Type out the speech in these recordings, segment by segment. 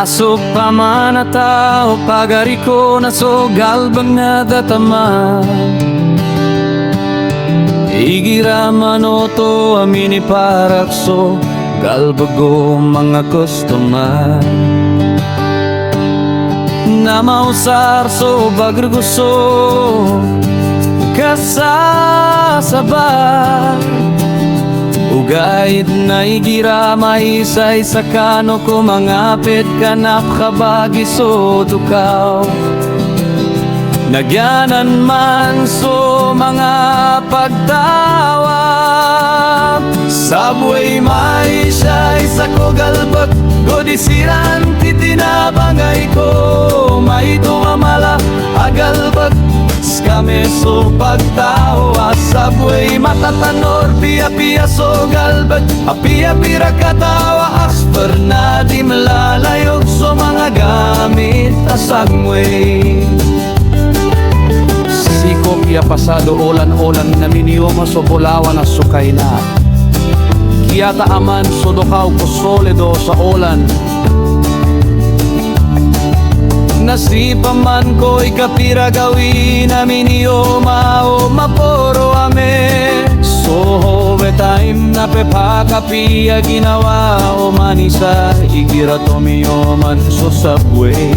Asok pa man na tao, pagari ko na so galbang na datama. Igira manoto amini parakso, galbago mga kustoma. Na mausar so bagruguso, kasasabar. Ugait na igira maisay sa kano ko mangapit kanap kabagi so dukaw. Nagyanan man so mga pagtawag. Subway maisay sa kogalbag, godisiran titinabangay ko. Maito amala agalbag, skame so pagtawa. Subway matatanor, pia-pia so galbag, apia-pira katawa. Asper na di malalayog so mga gamit asagway. Sikop ya pasado olan-olan na minioma so bulawan na sukay na. Kiyata aman so dokaw ko solido sa olan. Nasipa man ko'y kapira gawin na minioma o maporo ame. So hove time na pepa kapia ginawa o manisa igira tomioman so subway.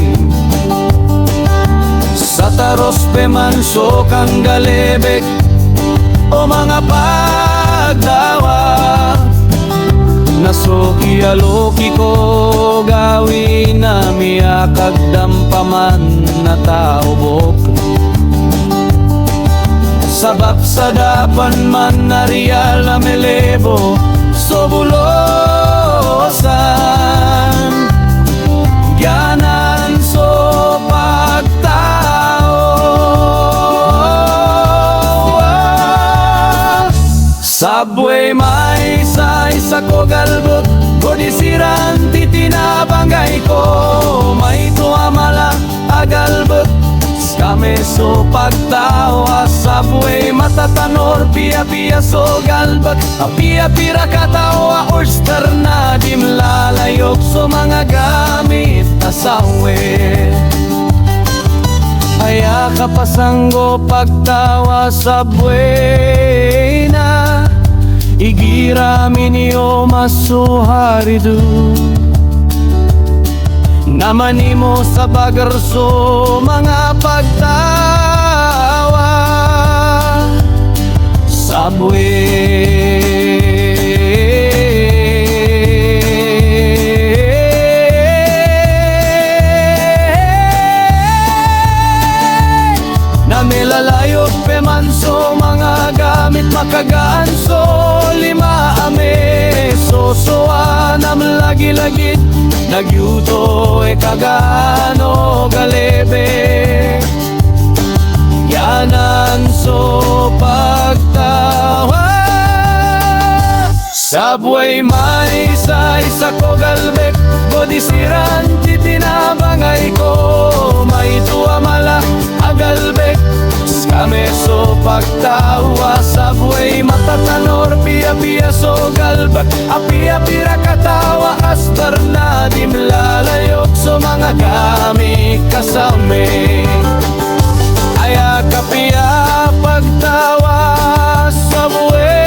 Sa taros pe man so kang galebek o mga pagdawa. Nasuki aloki ko gawin na miyakag dampaman na taubok. Sabab sa dapan man na real na melebo so bulosan. Yanan so pagtao. Subway maisay sa kogalbot, godisiran titinabangay ko. Maito amala agalbot, skame so pagtawa. Subway matatanor, pia-pia so galbot, apia-pira katawa. Oyster na di malalayok so mga gamit asawe. Aya kapasanggo pagtawa. Subway na igira minyo masuharidu. Namani mo sa bagarso mga pagtawa. Subway na melalayo pe man so mga gamit makagaan so lima ame. Sosoan am lagi-lagit nagyuto e kagano galebe. Yanan so pagtawa. Subway maisay sa kogalbek, godisiran titinabangay ko. Maito amala agalbek, skame so pagtawa. Subway matatanor, pia-pia so galbag, apia-pira katawa. Astar na di malalayok so mga gamit kasame. Aya kapia pagtawa. Subway